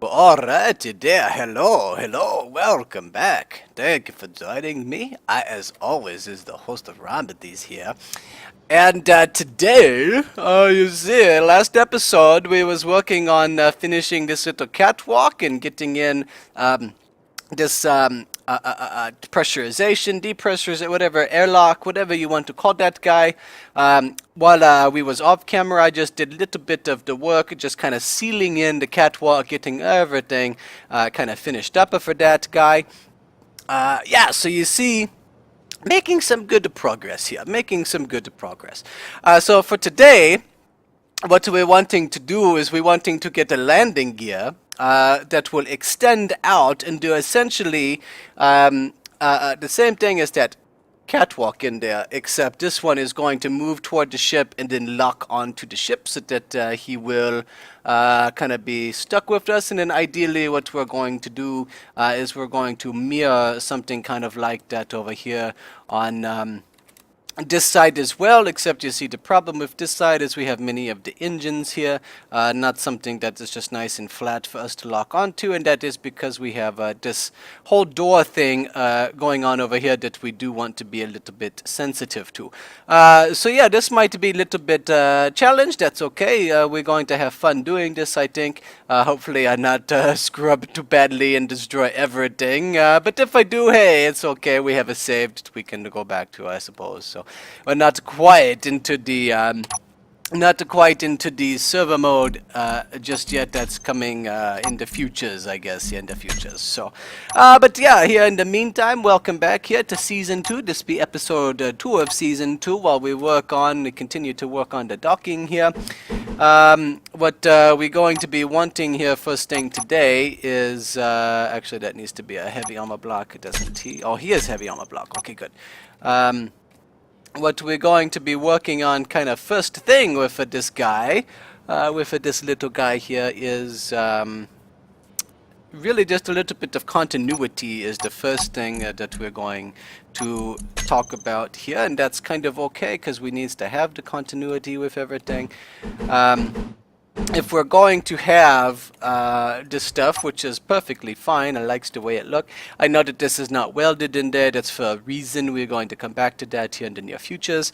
Alrighty there, hello, welcome back. Thank you for joining me. I, as always, is the host of Romedy here. And today, you see, last episode we was working on finishing this little catwalk and getting in this pressurization, depressurization, whatever, airlock, whatever you want to call that guy. While we was off camera, I just did a little bit of the work, just kind of sealing in the catwalk, getting everything kind of finished up for that guy. Yeah, so you see, making some good progress here, making some good progress. So for today, what we're wanting to do is we're wanting to get a landing gear that will extend out and do essentially the same thing as that catwalk in there, except this one is going to move toward the ship and then lock onto the ship so that he will kind of be stuck with us. And then ideally what we're going to do is we're going to mirror something kind of like that over here on this side as well, except you see the problem with this side is we have many of the engines here, not something that is just nice and flat for us to lock onto, and that is because we have this whole door thing going on over here that we do want to be a little bit sensitive to. So yeah, this might be a little bit challenged. That's okay. We're going to have fun doing this, I think. Hopefully I not screw up too badly and destroy everything, but if I do, hey, it's okay. We have a save that we can go back to, I suppose. So we're not quite into the server mode just yet. That's coming in the futures, I guess. Yeah, in the futures. So, but yeah, here in the meantime, welcome back here to season 2. This be episode 2 of season 2. While we continue to work on the docking here. What we're going to be wanting here first thing today is actually that needs to be a heavy armor block. Doesn't he? Oh, he is heavy armor block. Okay, good. What we're going to be working on kind of first thing with this guy, with this little guy here is really just a little bit of continuity is the first thing that we're going to talk about here, and that's kind of okay because we need to have the continuity with everything. If we're going to have this stuff, which is perfectly fine, I likes the way it look. I know that this is not welded in there. That's for a reason. We're going to come back to that here in the near futures.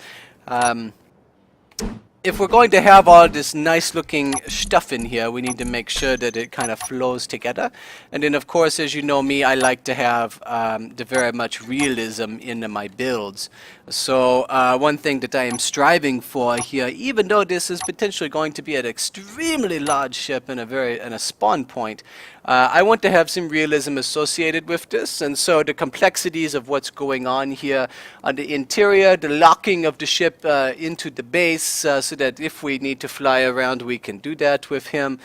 If we're going to have all this nice looking stuff in here, we need to make sure that it kind of flows together. And then of course, as you know me, I like to have the very much realism in my builds. So one thing that I am striving for here, even though this is potentially going to be an extremely large ship and a spawn point, I want to have some realism associated with this, and so the complexities of what's going on here on the interior, the locking of the ship into the base, so that if we need to fly around, we can do that with him.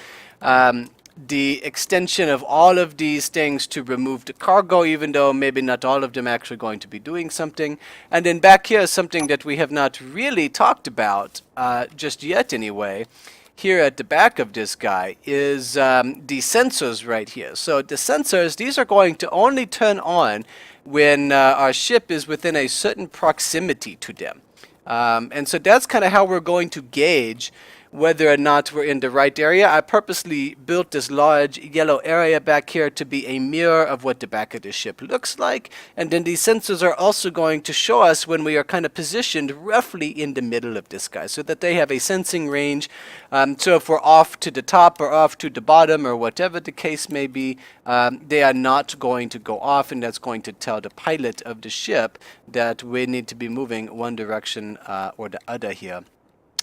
The extension of all of these things to remove the cargo, even though maybe not all of them actually going to be doing something. And then back here is something that we have not really talked about just yet anyway. Here at the back of this guy is the sensors right here. So the sensors, these are going to only turn on when our ship is within a certain proximity to them. And so that's kind of how we're going to gauge whether or not we're in the right area. I purposely built this large yellow area back here to be a mirror of what the back of the ship looks like. And then these sensors are also going to show us when we are kind of positioned roughly in the middle of this guy, so that they have a sensing range. So if we're off to the top or off to the bottom or whatever the case may be, they are not going to go off, and that's going to tell the pilot of the ship that we need to be moving one direction or the other here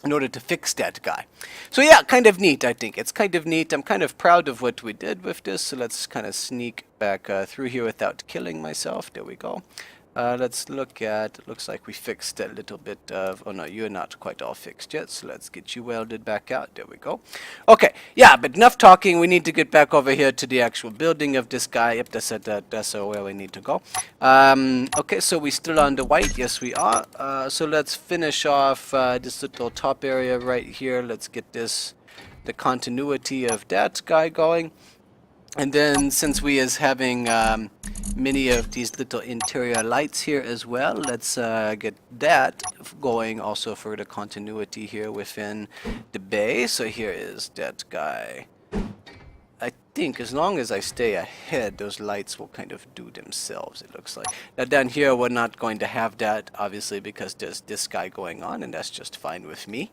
in order to fix that guy. So yeah, kind of neat, I think. It's kind of neat. I'm kind of proud of what we did with this, so let's kind of sneak back through here without killing myself. There we go. Let's look at, it looks like we fixed a little bit of, oh no, you're not quite all fixed yet, so let's get you welded back out. There we go. Okay, yeah, but enough talking. We need to get back over here to the actual building of this guy. Yep, that's where we need to go. Okay, so we still on the white? Yes, we are. So let's finish off this little top area right here. Let's get the continuity of that guy going. And then since we is having many of these little interior lights here as well, let's get that going also for the continuity here within the bay. So here is that guy. I think as long as I stay ahead, those lights will kind of do themselves, it looks like. Now down here, we're not going to have that, obviously, because there's this guy going on, and that's just fine with me.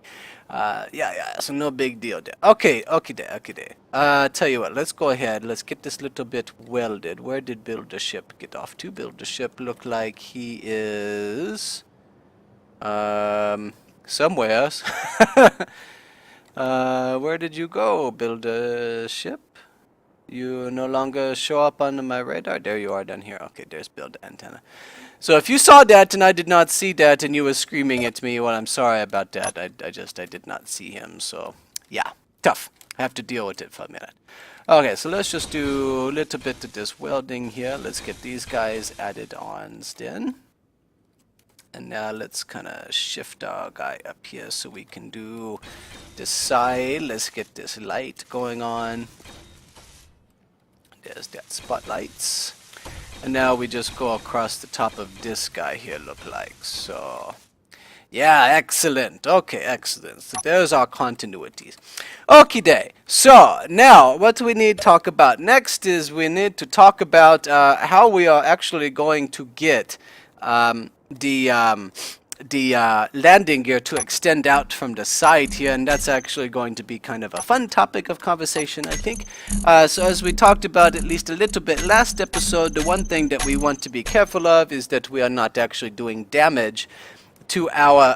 Yeah, so no big deal there. Okay. Tell you what, let's go ahead. Let's get this little bit welded. Where did Build a Ship get off to? Build a Ship look like he is... somewhere. Where did you go, Build a Ship? You no longer show up on my radar. There you are down here. Okay, there's Build Antenna. So if you saw that and I did not see that and you were screaming at me, well, I'm sorry about that. I did not see him. So yeah, tough. I have to deal with it for a minute. Okay, so let's just do a little bit of this welding here. Let's get these guys added on then. And now let's kind of shift our guy up here so we can do this side. Let's get this light going on. There's that spotlights. And now we just go across the top of this guy here, look like. So, yeah, excellent. Okay, excellent. So there's our continuities. Okie day. So, now, what we need to talk about next is we need to talk about how we are actually going to get the landing gear to extend out from the side here, and that's actually going to be kind of a fun topic of conversation, I think. So as we talked about at least a little bit last episode, the one thing that we want to be careful of is that we are not actually doing damage to our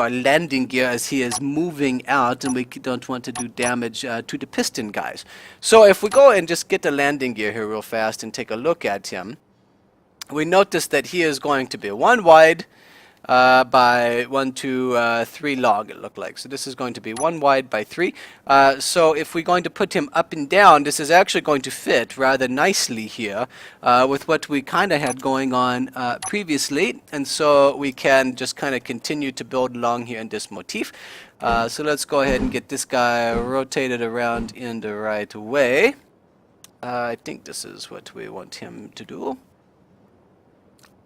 landing gear as he is moving out, and we don't want to do damage to the piston guys. So if we go and just get the landing gear here real fast and take a look at him, we notice that he is going to be 1 wide by 1, 2, 3 long, it looked like. So this is going to be 1 wide by 3. So if we're going to put him up and down, this is actually going to fit rather nicely here with what we kind of had going on previously. And so we can just kind of continue to build along here in this motif. So let's go ahead and get this guy rotated around in the right way. I think this is what we want him to do.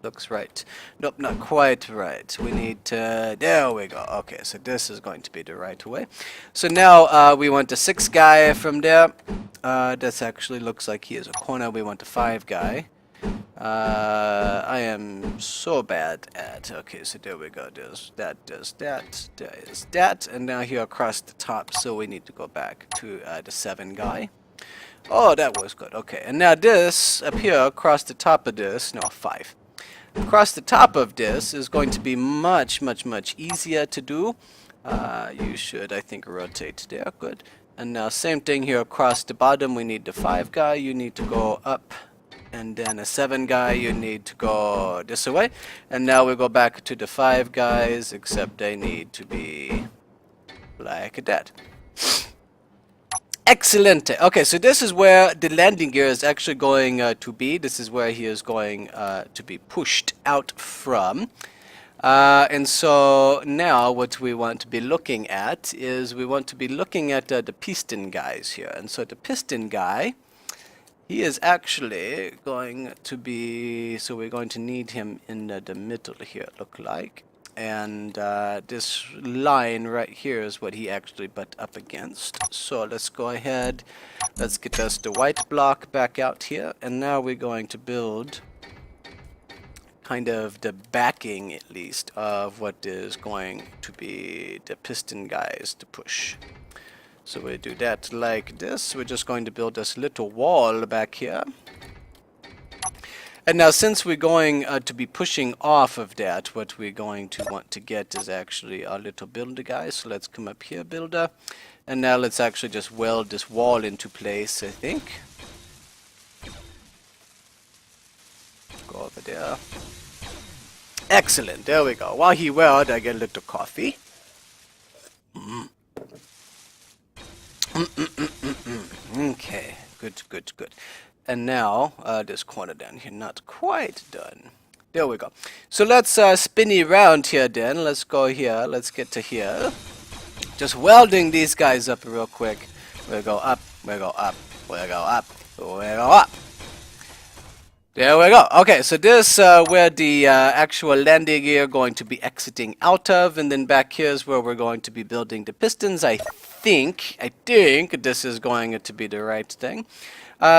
Looks right. Nope, not quite right. We need to... There we go. Okay, so this is going to be the right way. So now we want the 6 guy from there. This actually looks like he is a corner. We want the 5 guy. I am so bad at... Okay, so there we go. There's that, there's that, there is that. And now here across the top, so we need to go back to the 7 guy. Oh, that was good. Okay, and now this up here across the top of this... No, 5. Across the top of this is going to be much easier to do. You should, I think, rotate there. Good. And now same thing here across the bottom. We need the 5 guy. You need to go up. And then a 7 guy, you need to go this way. And now we go back to the 5 guys, except they need to be like that. Excellent. Okay, so this is where the landing gear is actually going to be. This is where he is going to be pushed out from. And so now what we want to be looking at is we want to be looking at the piston guys here. And so the piston guy, he is actually going to be, so we're going to need him in the middle here, it look like. And this line right here is what he actually butt up against. So let's go ahead, let's get us the white block back out here. And now we're going to build kind of the backing, at least, of what is going to be the piston guys to push. So we do that like this. We're just going to build this little wall back here. And now since we're going to be pushing off of that, what we're going to want to get is actually our little builder guy. So let's come up here, builder. And now let's actually just weld this wall into place, I think. Go over there. Excellent, there we go. While he weld, I get a little coffee. Okay, good. And now, this corner down here, not quite done. There we go. So let's spinny around here then. Let's go here. Let's get to here. Just welding these guys up real quick. We go up, we go up, we go up, we go up. There we go. Okay, so this where the actual landing gear going to be exiting out of, and then back here is where we're going to be building the pistons. I think this is going to be the right thing.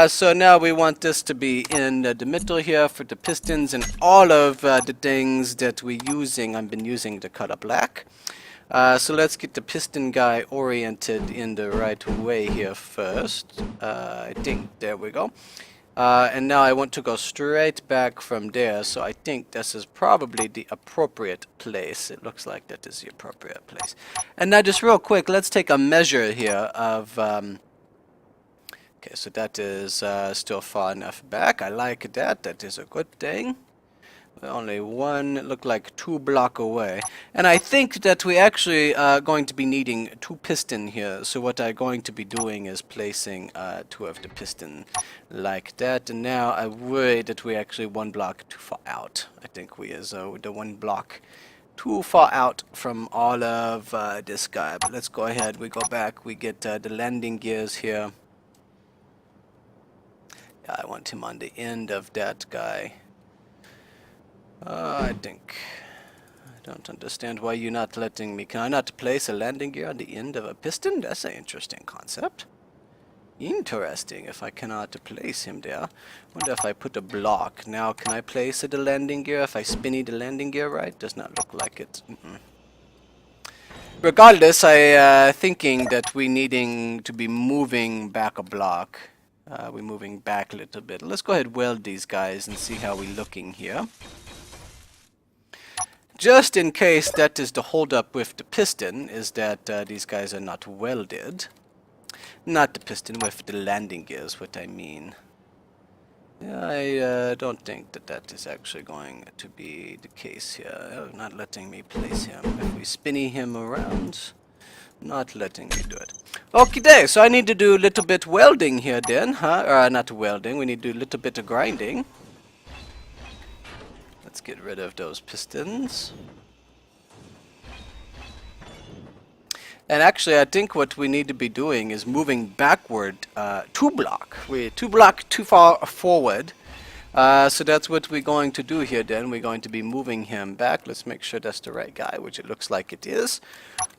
So now we want this to be in the middle here for the pistons, and all of the things that I've been using the color black. So let's get the piston guy oriented in the right way here first. I think, there we go. And now I want to go straight back from there, so I think this is probably the appropriate place. It looks like that is the appropriate place. And now just real quick, let's take a measure here of... okay, so that is still far enough back. I like that. That is a good thing. We're only one, it looked like 2 blocks away. And I think that we actually are going to be needing 2 piston here. So what I'm going to be doing is placing 2 of the piston like that. And now I worry that we're actually 1 block too far out. I think we is the 1 block too far out from all of this guy. But let's go ahead, we go back, we get the landing gears here. Yeah, I want him on the end of that guy. I don't understand why you're not letting me. Can I not place a landing gear on the end of a piston? That's an interesting concept. Interesting, if I cannot place him there. Wonder if I put a block. Now, can I place the landing gear? If I spinny the landing gear right? Does not look like it. Regardless, I thinking that we needing to be moving back a block. We're moving back a little bit. Let's go ahead and weld these guys and see how we're looking here. Just in case that is the holdup with the piston, is that these guys are not welded. Not the piston, with the landing gears, what I mean. Yeah, I don't think that that is actually going to be the case here. Not letting me place him. If we spinny him around, not letting me do it. Okay, so I need to do a little bit welding here then, huh? Or not welding, we need to do a little bit of grinding. Let's get rid of those pistons. And actually, I think what we need to be doing is moving backward 2 block. We're 2 block too far forward. So that's what we're going to do here then. We're going to be moving him back. Let's make sure that's the right guy, which it looks like it is.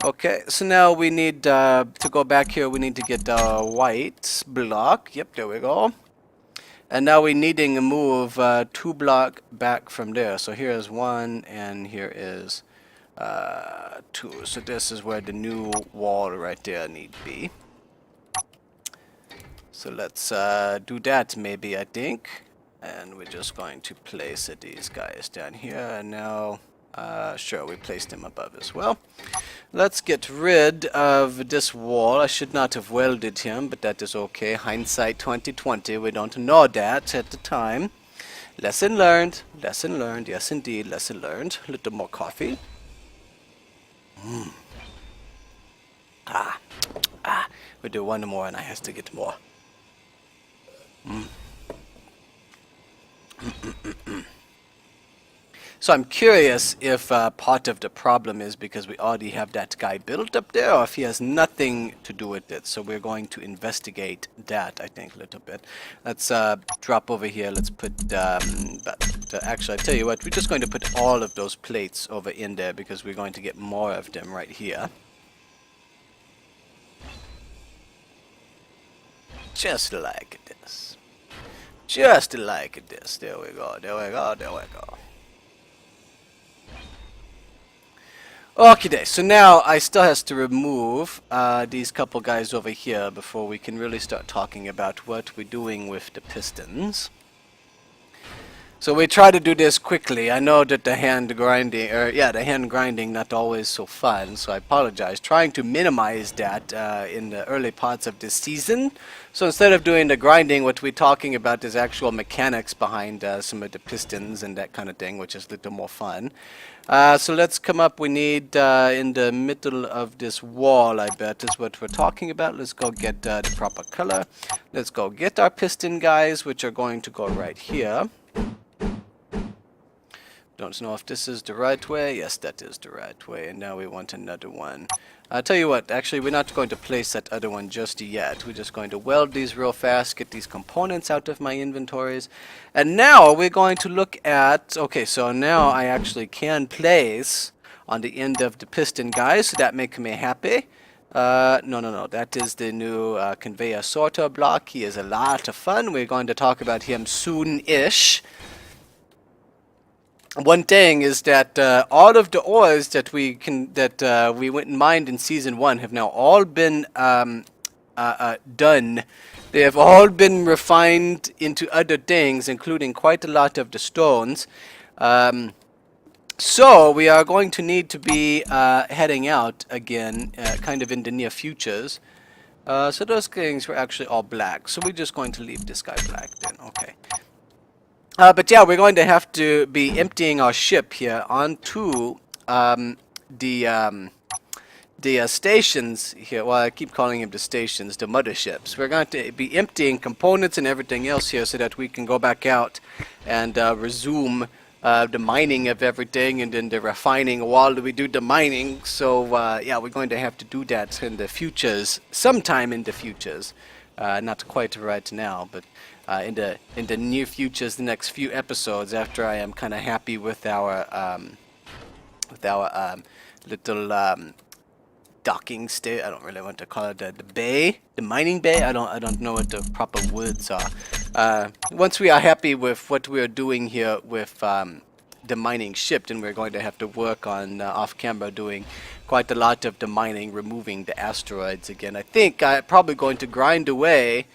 Okay, so now we need to go back here. We need to get the white block. Yep, there we go. And now we're needing to move 2 block back from there. So here is 1 and here is 2. So this is where the new wall right there need to be. So let's do that maybe, I think. And we're just going to place these guys down here. And now, sure, we placed them above as well. Let's get rid of this wall. I should not have welded him, but that is okay. Hindsight 2020. We don't know that at the time. Lesson learned. Lesson learned. Yes, indeed. Lesson learned. A little more coffee. We do one more, and I have to get more. So I'm curious if part of the problem is because we already have that guy built up there, or if he has nothing to do with it. So we're going to investigate that, I think, a little bit. Let's drop over here. Let's put, actually, I tell you what, we're just going to put all of those plates over in there because we're going to get more of them right here. Just like this. Just like this. There we go, there we go, there we go. Okay, so now I still have to remove these couple guys over here before we can really start talking about what we're doing with the pistons. So we try to do this quickly. I know that the hand grinding not always so fun, so I apologize. Trying to minimize that in the early parts of this season. So instead of doing the grinding, what we're talking about is actual mechanics behind some of the pistons and that kind of thing, which is a little more fun. So let's come up, we need in the middle of this wall, I bet, is what we're talking about. Let's go get the proper color. Let's go get our piston guys, which are going to go right here. Don't know if this is the right way. Yes, that is the right way. And now we want another one. I'll tell you what, actually, we're not going to place that other one just yet. We're just going to weld these real fast, get these components out of my inventories. And now we're going to look at, okay, so now I actually can place on the end of the piston guys, so that makes me happy. No. That is the new conveyor sorter block. He is a lot of fun. We're going to talk about him soon-ish. One thing is that all of the ores that we went and mined in season 1 have now all been done. They have all been refined into other things, including quite a lot of the stones. So we are going to need to be heading out again, kind of in the near futures. So those things were actually all black. So we're just going to leave this guy black then. Okay. But yeah, we're going to have to be emptying our ship here onto the stations here. Well, I keep calling them the stations, the motherships. We're going to be emptying components and everything else here so that we can go back out and resume the mining of everything and then the refining while we do the mining. So yeah, we're going to have to do that in the futures, sometime in the futures. Not quite right now, but in the near futures, the next few episodes, after I am kind of happy with our little docking state. I don't really want to call it the bay, the mining bay. I don't know what the proper words are. Once we are happy with what we are doing here with the mining ship, then we're going to have to work on off camera doing quite a lot of the mining, removing the asteroids again. I think I'm probably going to grind away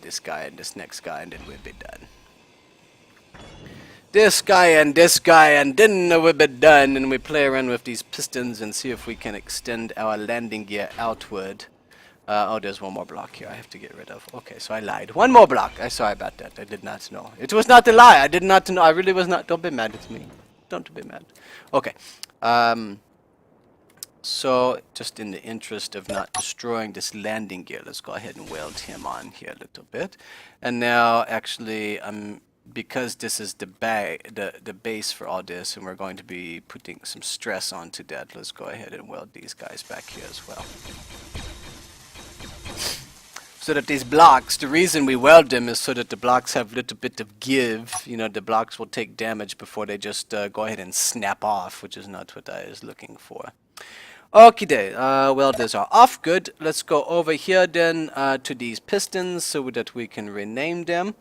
this guy and this next guy, and then we'll be done. This guy, and then we'll be done, and we play around with these pistons and see if we can extend our landing gear outward. Oh, there's one more block here I have to get rid of. Okay, so I lied. One more block. I'm sorry about that. I did not know. It was not a lie. I did not know. I really was not. Don't be mad at me. Don't be mad. Okay. So, just in the interest of not destroying this landing gear, let's go ahead and weld him on here a little bit. And now, actually, because this is the base for all this, and we're going to be putting some stress onto that, let's go ahead and weld these guys back here as well. So that these blocks, the reason we weld them is so that the blocks have a little bit of give. You know, the blocks will take damage before they just go ahead and snap off, which is not what I was looking for. Okay, welders are off. Good. Let's go over here then to these pistons so that we can rename them.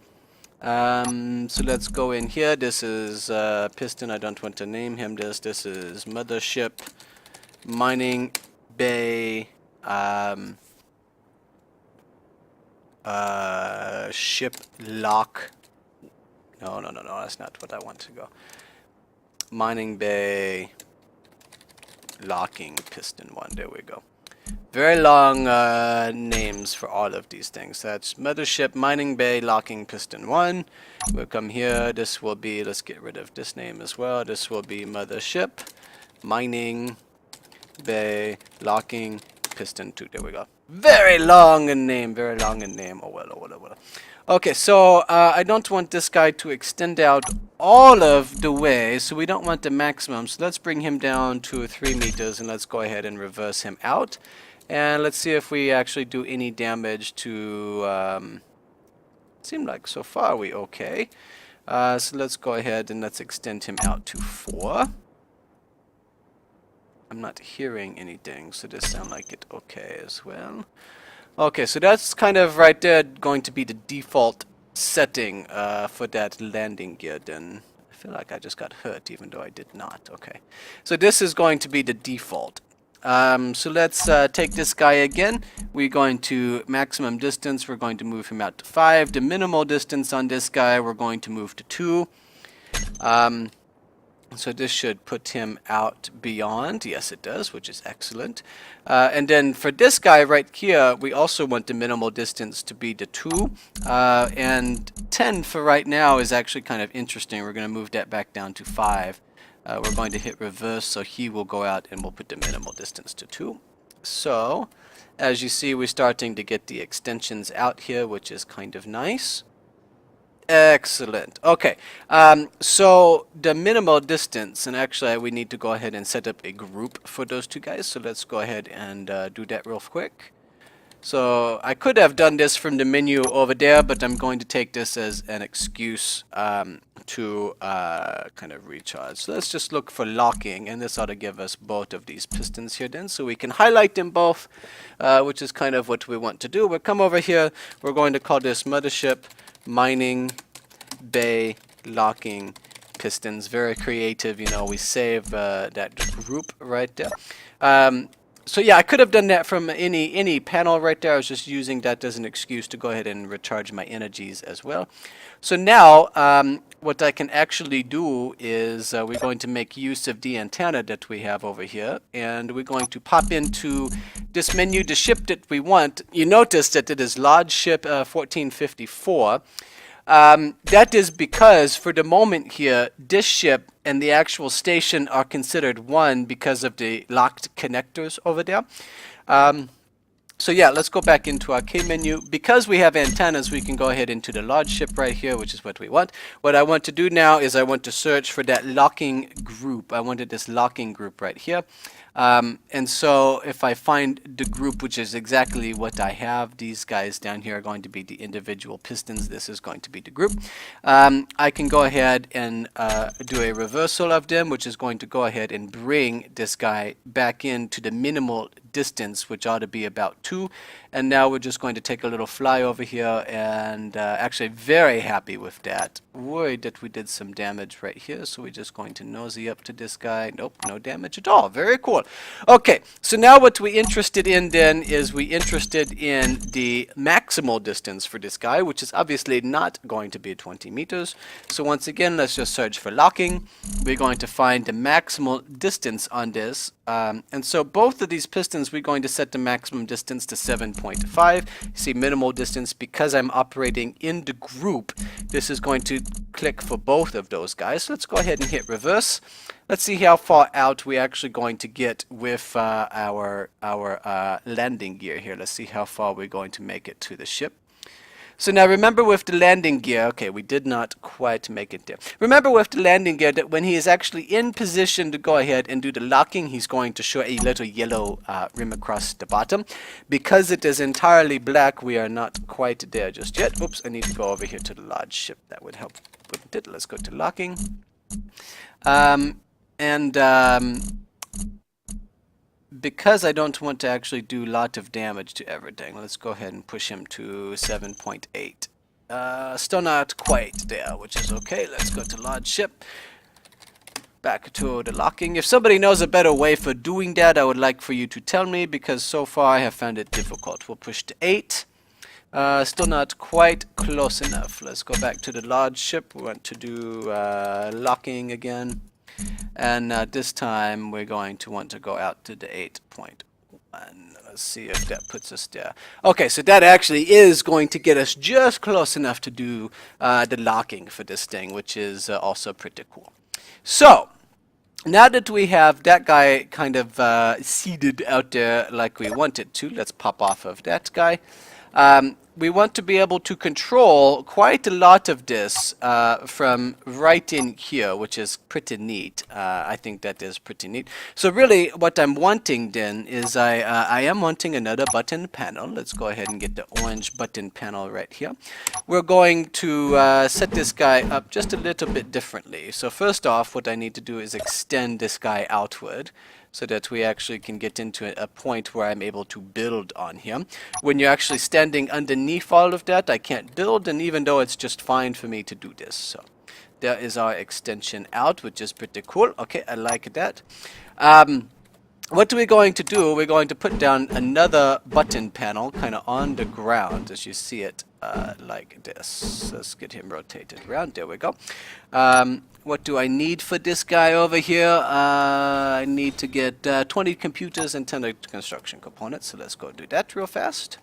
So let's go in here. This is piston. I don't want to name him this. This is mothership, mining bay, ship lock. No, that's not what I want to go. Mining bay, locking piston 1. There we go. Very long names for all of these things. That's mothership, mining bay, locking piston 1. We'll come here. This will be, let's get rid of this name as well. This will be mothership, mining bay, locking piston 2. There we go. Very long in name, Oh well. Okay, so I don't want this guy to extend out all of the way, so we don't want the maximum. So let's bring him down to 3 meters, and let's go ahead and reverse him out. And let's see if we actually do any damage to... seem like so far we okay. So let's go ahead and let's extend him out to 4. I'm not hearing anything, so this sounds like it okay as well. Okay, so that's kind of right there going to be the default setting for that landing gear then. I feel like I just got hurt even though I did not. Okay, so this is going to be the default. So let's take this guy again. We're going to maximum distance. We're going to move him out to 5. The minimal distance on this guy we're going to move to 2. So this should put him out beyond. Yes, it does, which is excellent. And then for this guy right here, we also want the minimal distance to be the 2. And 10 for right now is actually kind of interesting. We're going to move that back down to 5. We're going to hit reverse, so he will go out and we'll put the minimal distance to 2. So, as you see, we're starting to get the extensions out here, which is kind of nice. Excellent. Okay, so the minimal distance, and actually we need to go ahead and set up a group for those two guys, so let's go ahead and do that real quick. So I could have done this from the menu over there, but I'm going to take this as an excuse to kind of recharge. So let's just look for locking, and this ought to give us both of these pistons here then, so we can highlight them both, which is kind of what we want to do. We'll come over here, we're going to call this mothership mining bay locking pistons. Very creative, you know, we save that group right there. So yeah, I could have done that from any panel right there. I was just using that as an excuse to go ahead and recharge my energies as well. So now what I can actually do is we're going to make use of the antenna that we have over here, and we're going to pop into this menu, the ship that we want. You notice that it is large ship 1454. That is because for the moment here, this ship and the actual station are considered one because of the locked connectors over there. So yeah, let's go back into our K menu. Because we have antennas, we can go ahead into the large ship right here, which is what we want. What I want to do now is I want to search for that locking group. I wanted this locking group right here. And so if I find the group, which is exactly what I have, these guys down here are going to be the individual pistons. This is going to be the group. I can go ahead and do a reversal of them, which is going to go ahead and bring this guy back into the minimal distance, which ought to be about 2. And now we're just going to take a little fly over here, and actually very happy with that. Worried that we did some damage right here, so we're just going to nosy up to this guy. Nope, no damage at all. Very cool. Okay, so now what we're interested in then is we're interested in the maximal distance for this guy, which is obviously not going to be 20 meters. So once again, let's just search for locking. We're going to find the maximal distance on this. And so both of these pistons, we're going to set the maximum distance to 7.5. See, minimal distance, because I'm operating in the group, this is going to click for both of those guys. So let's go ahead and hit reverse. Let's see how far out we're actually going to get with our landing gear here. Let's see how far we're going to make it to the ship. So now remember with the landing gear, okay, we did not quite make it there. Remember with the landing gear that when he is actually in position to go ahead and do the locking, he's going to show a little yellow rim across the bottom. Because it is entirely black, we are not quite there just yet. Oops, I need to go over here to the large ship. That would help, wouldn't it? Let's go to locking. Because I don't want to actually do a lot of damage to everything, let's go ahead and push him to 7.8. Still not quite there, which is okay. Let's go to large ship. Back to the locking. If somebody knows a better way for doing that, I would like for you to tell me, because so far I have found it difficult. We'll push to 8. Still not quite close enough. Let's go back to the large ship. We want to do locking again. And this time we're going to want to go out to the 8.1. Let's see if that puts us there. Okay, so that actually is going to get us just close enough to do the locking for this thing, which is also pretty cool. So now that we have that guy kind of seated out there like we wanted to, let's pop off of that guy. We want to be able to control quite a lot of this from right in here, which is pretty neat. I think that is pretty neat. So really what I'm wanting then is I am wanting another button panel. Let's go ahead and get the orange button panel right here. We're going to set this guy up just a little bit differently. So first off, what I need to do is extend this guy outward, so that we actually can get into a point where I'm able to build on him. When you're actually standing underneath all of that, I can't build, and even though it's just fine for me to do this. So there is our extension out, which is pretty cool. Okay, I like that. What we're going to do, we're going to put down another button panel kind of on the ground as you see it like this. Let's get him rotated around. There we go. What do I need for this guy over here? I need to get 20 computers and 10 construction components. So let's go do that real fast.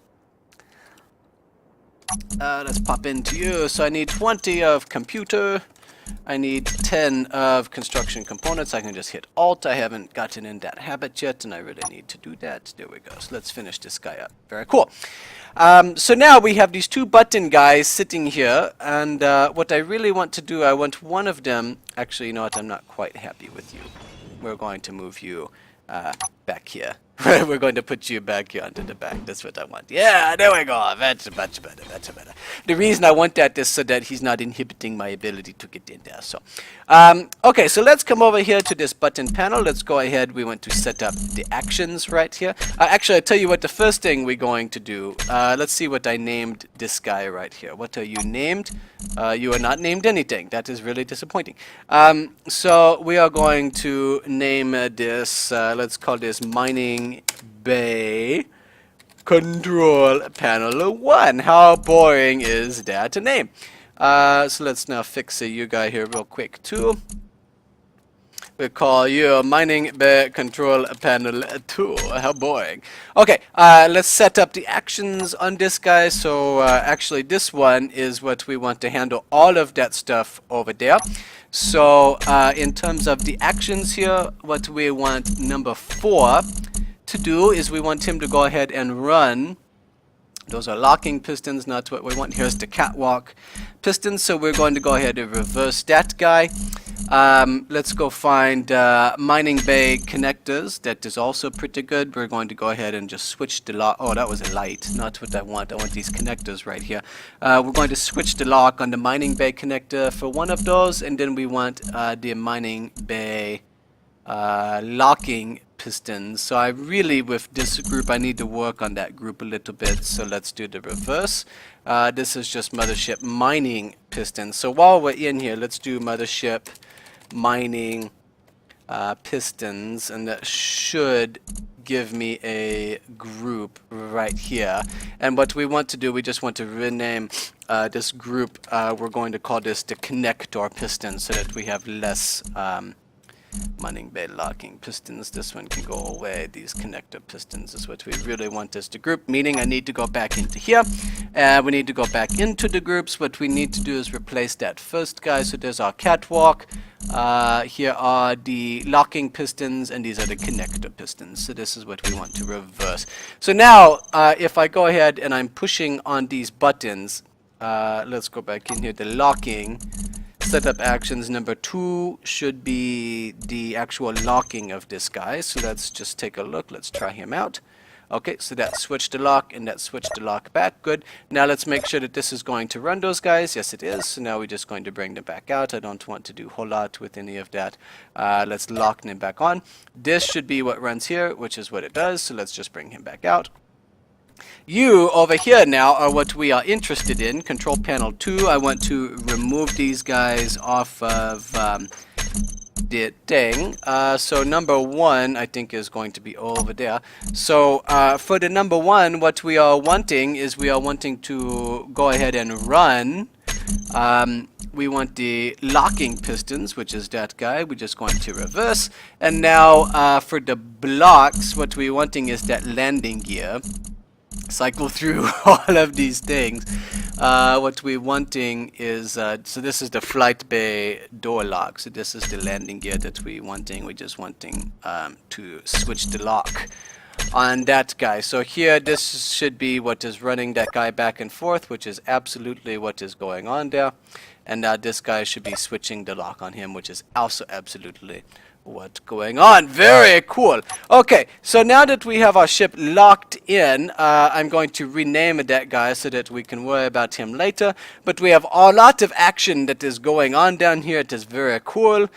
Let's pop into you. So I need 20 of computer. I need 10 of construction components. I can just hit Alt. I haven't gotten in that habit yet, and I really need to do that. There we go. So let's finish this guy up. Very cool. So now we have these two button guys sitting here, and what I really want to do, I want one of them. Actually, you know what? I'm not quite happy with you. We're going to move you back here We're going to put you back here onto the back. That's what I want. Yeah, there we go. That's much better. That's better. The reason I want that is so that he's not inhibiting my ability to get in there. So, okay, so let's come over here to this button panel. Let's go ahead. We want to set up the actions right here. Actually, I'll tell you what the first thing we're going to do. Let's see what I named this guy right here. What are you named? You are not named anything. That is really disappointing. So we are going to name this, let's call this Mining Bay Control Panel 1. How boring is that to name? So let's now fix you guy here real quick too. We call you Mining Bay Control Panel 2. How boring. Okay, let's set up the actions on this guy. So actually this one is what we want to handle all of that stuff over there. So in terms of the actions here, what we want number 4 to do is we want him to go ahead and run. Those are locking pistons, not what we want. Here's the catwalk pistons, so we're going to go ahead and reverse that guy. Let's go find mining bay connectors. That is also pretty good. We're going to go ahead and just switch the lock. Oh, that was a light, not what I want. I want these connectors right here. We're going to switch the lock on the mining bay connector for one of those, and then we want the mining bay locking pistons. So I really, with this group, I need to work on that group a little bit. So let's do the reverse. This is just mothership mining pistons. So while we're in here, let's do mothership mining pistons, and that should give me a group right here. And what we want to do, we just want to rename this group. We're going to call this the connector pistons so that we have less mining bay locking pistons. This one can go away. These connector pistons is what we really want as the group, meaning I need to go back into here. We need to go back into the groups. What we need to do is replace that first guy. So there's our catwalk. Here are the locking pistons, and these are the connector pistons. So this is what we want to reverse. So now, if I go ahead and I'm pushing on these buttons, let's go back in here, the locking. Setup actions number 2 should be the actual locking of this guy. So let's just take a look. Let's try him out. Okay, so that switched the lock and that switched the lock back. Good. Now let's make sure that this is going to run those guys. Yes, it is. So now we're just going to bring them back out. I don't want to do a whole lot with any of that. Let's lock them back on. This should be what runs here, which is what it does. So let's just bring him back out. You over here now are what we are interested in. Control panel 2. I want to remove these guys off of the thing. So number 1 I think is going to be over there. So for the number 1, what we are wanting is we are wanting to go ahead and run. We want the locking pistons, which is that guy. We're just going to reverse. And now for the blocks, what we're wanting is that landing gear. Cycle through all of these things. What we're wanting is, so this is the flight bay door lock. So this is the landing gear that we're wanting. We're just wanting to switch the lock on that guy. So here, this should be what is running that guy back and forth, which is absolutely what is going on there. And now this guy should be switching the lock on him, which is also absolutely what's going on. Very cool. Okay, so now that we have our ship locked in, I'm going to rename that guy so that we can worry about him later. But we have a lot of action that is going on down here. It is very cool.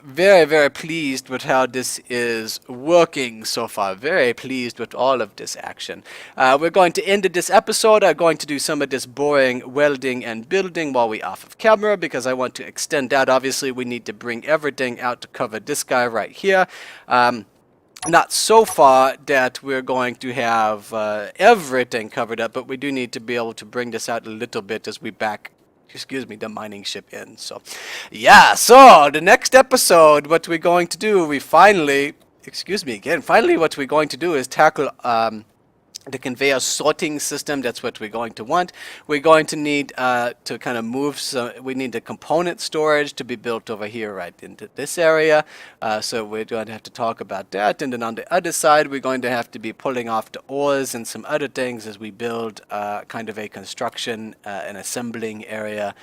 Very, very pleased with how this is working so far. Very pleased with all of this action. We're going to end this episode. I'm going to do some of this boring welding and building while we're off of camera because I want to extend that. Obviously, we need to bring everything out to cover this guy right here. Not so far that we're going to have everything covered up, but we do need to be able to bring this out a little bit as we back the mining ship in. So yeah, so the next episode, what we're going to do, we finally what we're going to do is tackle the conveyor sorting system. That's what we're going to want. We're going to need to kind of move some, we need the component storage to be built over here right into this area. So we're going to have to talk about that. And then on the other side, we're going to have to be pulling off the ores and some other things as we build kind of a construction and assembling area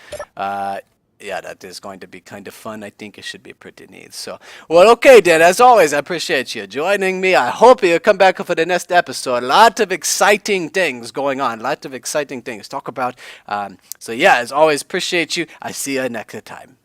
Yeah, that is going to be kind of fun. I think it should be pretty neat. So, well, okay, Dan, as always, I appreciate you joining me. I hope you'll come back for the next episode. Lot of exciting things going on. Lots of exciting things to talk about. So, yeah, as always, appreciate you. I see you next time.